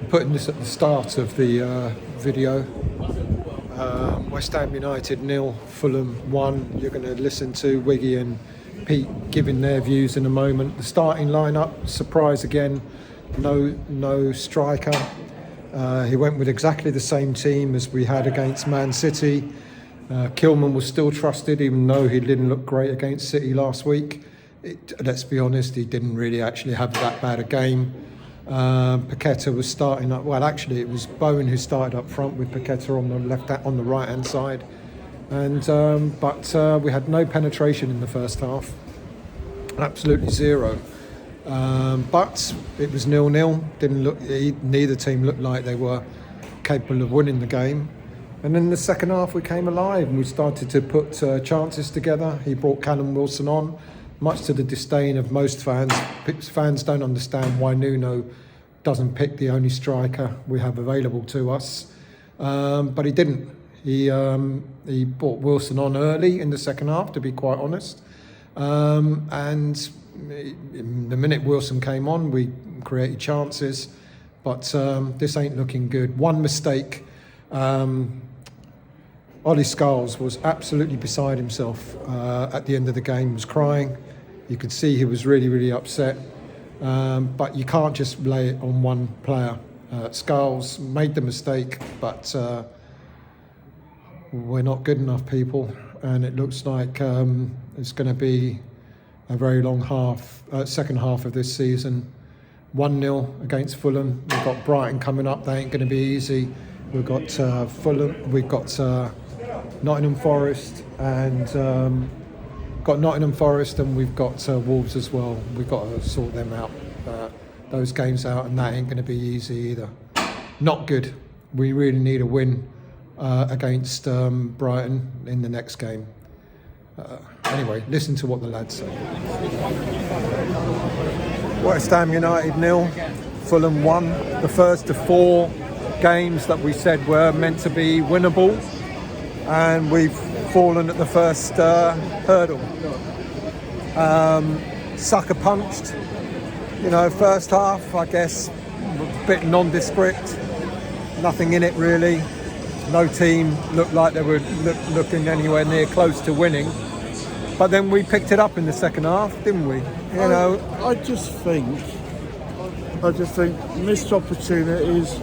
Putting this at the start of the video. West Ham United 0, Fulham 1. You're going to listen to Wiggy and Pete giving their views in a moment. The starting lineup, surprise again, no striker. He went with exactly the same team as we had against Man City. Kilman was still trusted, even though he didn't look great against City last week. Let's be honest, he didn't really actually have that bad a game. Paqueta was starting up. Well, actually, it was Bowen who started up front with Paqueta on the right hand side, and but we had no penetration in the first half, absolutely zero. But it was 0-0. Neither team looked like they were capable of winning the game. And then in the second half, we came alive and we started to put chances together. He brought Callum Wilson on, much to the disdain of most fans. Fans don't understand why Nuno doesn't pick the only striker we have available to us. But he didn't. He brought Wilson on early in the second half, to be quite honest. And the minute Wilson came on, we created chances. But this ain't looking good. One mistake. Ollie Scarles was absolutely beside himself at the end of the game. He was crying. You could see he was really, really upset. But you can't just lay it on one player. Scarles made the mistake, but we're not good enough, people. And it looks like it's going to be a very long second half of this season. 1-0 against Fulham. We've got Brighton coming up. They ain't going to be easy. We've got Fulham. We've got Nottingham Forest and we've got Wolves as well. We've got to sort them out, those games out, and that ain't going to be easy either. Not good. We really need a win against Brighton in the next game. Anyway, listen to what the lads say. West Ham United 0, Fulham 1. The first of 4 games that we said were meant to be winnable, and we've fallen at the first hurdle. Sucker punched, first half, I guess, a bit nondescript, nothing in it really. No team looked like they were looking anywhere near close to winning. But then we picked it up in the second half, didn't we? I just think missed opportunities,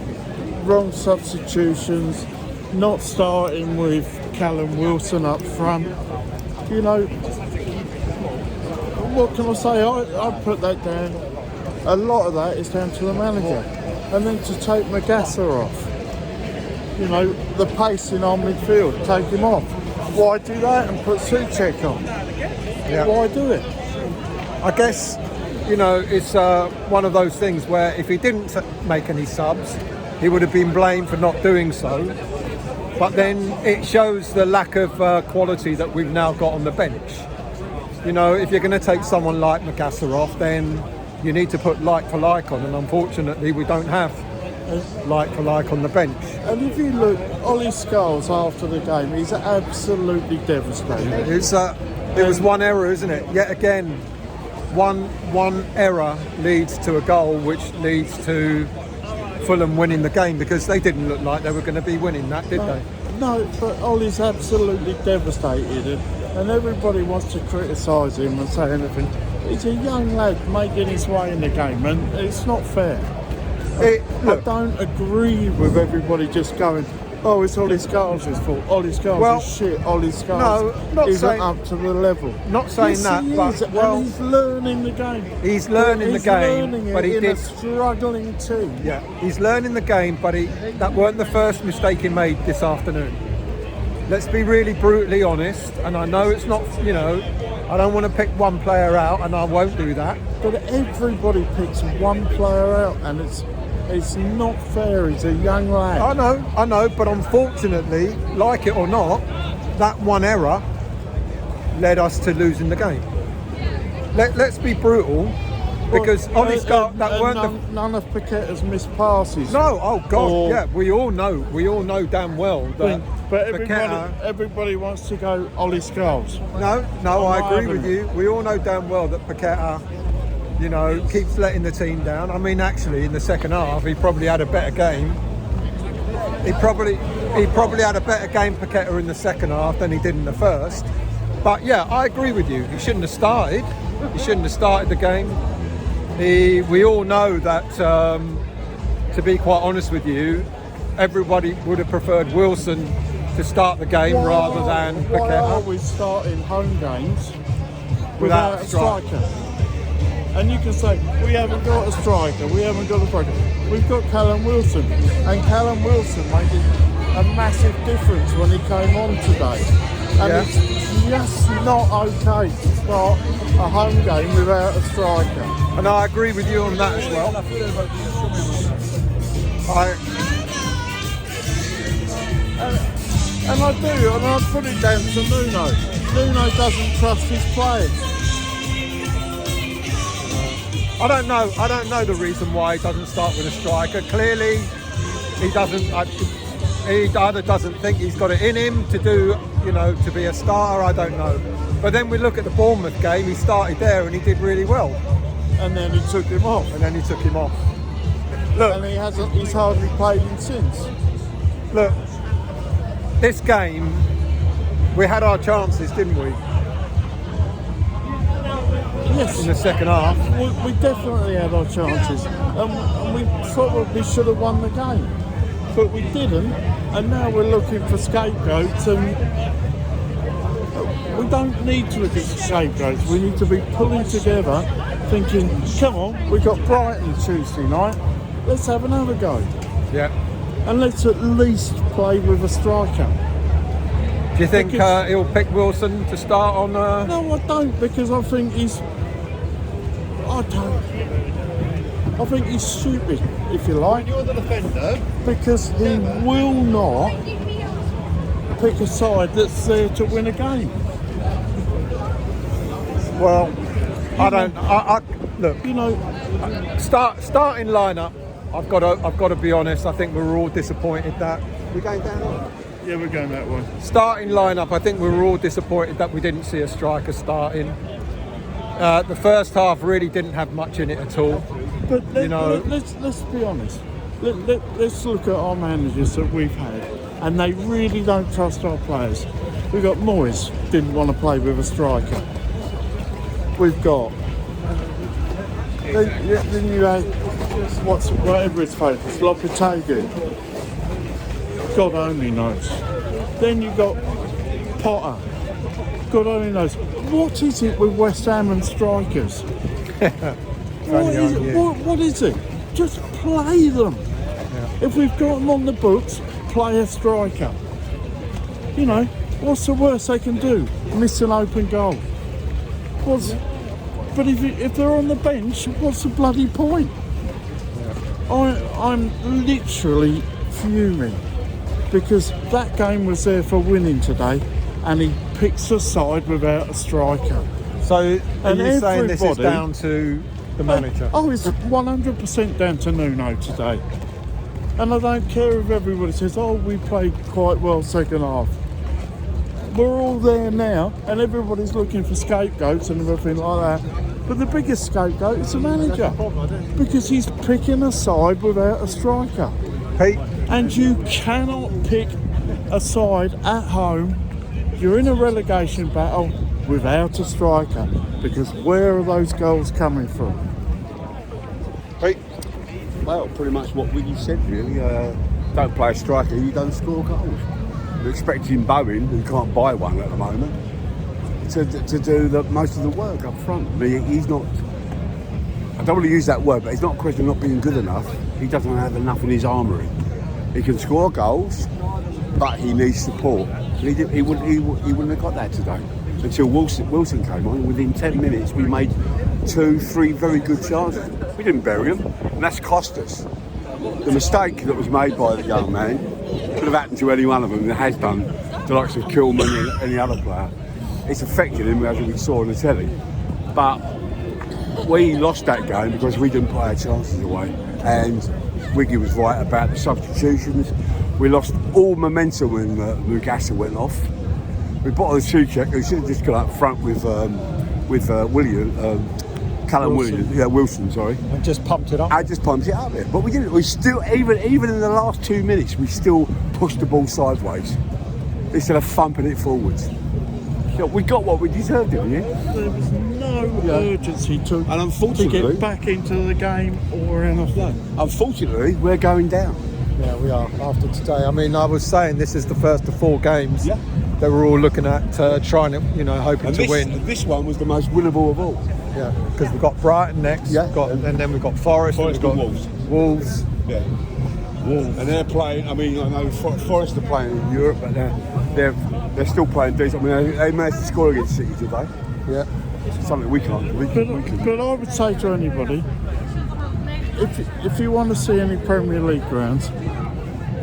wrong substitutions, not starting with Callum Wilson up front. What can I say? I put that down. A lot of that is down to the manager. And then to take Magassa off. The pace in our midfield, take him off. Why do that and put Souček on? Yeah. Why do it? I guess, it's one of those things where if he didn't make any subs, he would have been blamed for not doing so. But then it shows the lack of quality that we've now got on the bench. If you're going to take someone like Magassa off, then you need to put like for like on, and unfortunately we don't have like for like on the bench. And if you look, Ollie Scarles after the game, he's absolutely devastated. It was one error, isn't it? Yet again, one error leads to a goal, which leads to Fulham winning the game, because they didn't look like they were going to be winning that, did they? No, but Ollie's absolutely devastated, and everybody wants to criticise him and say anything. He's a young lad making his way in the game, and it's not fair. I don't agree with everybody just going, oh, it's Ollie Scarles' fault. Ollie Scarles is shit. Ollie Scarles isn't up to the level. Not saying that, but and he's learning the game. He's learning the game, but he did a struggling team. Yeah, he's learning the game, but that weren't the first mistake he made this afternoon. Let's be really brutally honest, and I know it's not, I don't want to pick one player out, and I won't do that. But everybody picks one player out, and it's not fair. He's a young lad. I know, but unfortunately, like it or not, that one error led us to losing the game. Let's be brutal, because Ollie Scarles, none of Paqueta's missed passes. No, oh God, yeah, we all know damn well that. But everybody wants to go Ollie Scarles. No, I agree with you. We all know damn well that Paqueta You know, keeps letting the team down. I mean, actually, in the second half, he probably had a better game. He probably had a better game, Paqueta, in the second half than he did in the first. But yeah, I agree with you. He shouldn't have started. He shouldn't have started the game. We all know that, to be quite honest with you, everybody would have preferred Wilson to start the game rather than Paqueta. Why are we starting home games without a striker? And you can say, we haven't got a striker, We've got Callum Wilson. And Callum Wilson made a massive difference when he came on today. And it's just not okay to start a home game without a striker. And I agree with you on that as well. And I do, and I put it down to Nuno. Nuno doesn't trust his players. I don't know the reason why he doesn't start with a striker. Clearly, he doesn't. He either doesn't think he's got it in him to do, to be a starter. I don't know. But then we look at the Bournemouth game. He started there and he did really well. And then he took him off. Look, and he's hardly played him since. Look, this game, we had our chances, didn't we? Yes. In the second half. We definitely had our chances. And we probably should have won the game. But we didn't. And now we're looking for scapegoats. And we don't need to look at scapegoats. We need to be pulling together, thinking, come on, we've got Brighton Tuesday night. Let's have another go. Yeah. And let's at least play with a striker. Do you think he'll pick Wilson to start on? No, I don't, because I think he's stupid, if you like. You're the defender. Because he will not pick a side that's there to win a game. Well, look. Starting lineup. I've got to be honest. I think we were all disappointed that we're going down. Yeah, we're going that way. Starting lineup. I think we were all disappointed that we didn't see a striker starting. The first half really didn't have much in it at all. But let's be honest. Let's look at our managers that we've had, and they really don't trust our players. We've got Moyes, didn't want to play with a striker. We've got. Then you had whatever his favourite, Lopetegui. God only knows. Then you got Potter. God only knows. What is it with West Ham and strikers? What is it? Just play them. Yeah. If we've got them on the books, play a striker. What's the worst they can do? Miss an open goal. But if they're on the bench, what's the bloody point? Yeah. I'm literally fuming because that game was there for winning today, and he picks a side without a striker. So are you saying this is down to the manager? Oh, it's 100% down to Nuno today. And I don't care if everybody says, we played quite well second half. We're all there now, and everybody's looking for scapegoats and everything like that. But the biggest scapegoat is the manager, because he's picking a side without a striker. Pete? And you cannot pick a side at home. You're in a relegation battle without a striker, because where are those goals coming from? Pete? Well, pretty much what Wiggy said, really. Don't play a striker, you don't score goals. You're expecting Bowen, who can't buy one at the moment, to do most of the work up front. I mean, he's not. I don't want to use that word, but it's not a question of not being good enough. He doesn't have enough in his armoury. He can score goals, but he needs support. He wouldn't have got that today until Wilson came on. Within 10 minutes, we made 2-3 very good chances. We didn't bury him, and that's cost us. The mistake that was made by the young man could have happened to any one of them, and it has done to the likes of Kilman and any other player. It's affected him, as we saw on the telly. But we lost that game because we didn't put our chances away. And Wiggy was right about the substitutions. We lost all momentum when Mugasa went off. We put on the two check. We should have just gone up front with William, Callum Wilson, sorry. And just pumped it up. I just pumped it up there. But we didn't. We still, even in the last 2 minutes, we still pushed the ball sideways instead of thumping it forwards. You know, we got what we deserved, didn't we? There was no urgency to get back into the game or anything. Unfortunately, we're going down. Yeah, we are after today. I mean, I was saying this is the first of 4 games. Yeah. They were all looking at trying to, hoping to win. This one was the most winnable of all. Yeah, because we've got Brighton next. Yeah. And then we've got Forest. And we've got and Wolves. Yeah. Wolves. And they're playing. I mean, I know Forest are playing in Europe, but they're still playing decent. I mean, they managed to score against City today. Yeah. Something we can't. But I would say to anybody, if you want to see any Premier League grounds,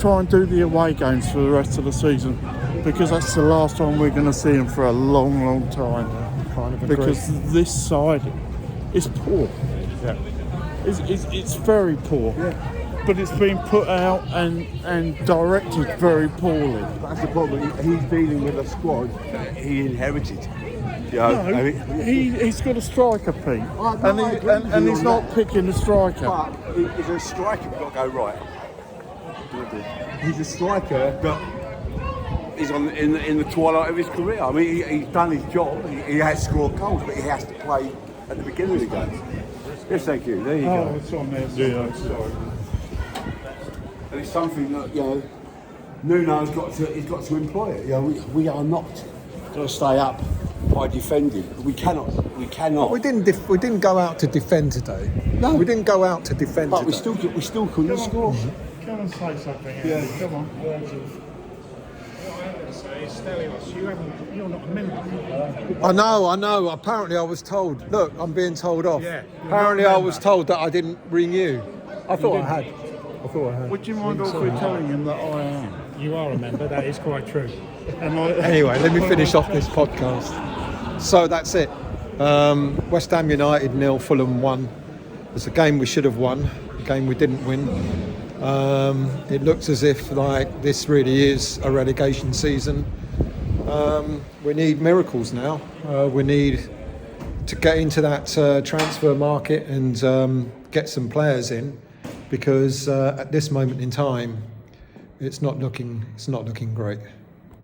try and do the away games for the rest of the season, because that's the last time we're going to see them for a long, long time. Kind of agree. Because this side is poor. Yeah. It's very poor. Yeah. But it's been put out and directed very poorly. That's the problem. He's dealing with a squad that he inherited. No, he's got a striker, Pete, and he's not picking the striker. But he's a striker. We've got to go right. He's a striker that is in the twilight of his career. I mean, he's done his job. He has scored goals, but he has to play at the beginning of the game. Yes, thank you. There you go. It's on there. Yeah, sorry. And it's something that Nuno's got to employ it. We are not going to stay up by defending. We cannot. We didn't go out to defend today. No, we didn't go out to defend but today. we still couldn't score. Come and say something. Andy. Yeah. Come on. You're not a member. I know. Apparently I was told. Look, I'm being told off. Yeah. Apparently I was told that I didn't ring you. I thought I had. Would you mind also telling him that I am? You are a member, that is quite true. Anyway, let me finish off this podcast. So that's it. West Ham United 0, Fulham 1. It's a game we should have won, a game we didn't win. It looks as if this really is a relegation season. We need miracles now. We need to get into that transfer market and get some players in, because at this moment in time, it's not looking great.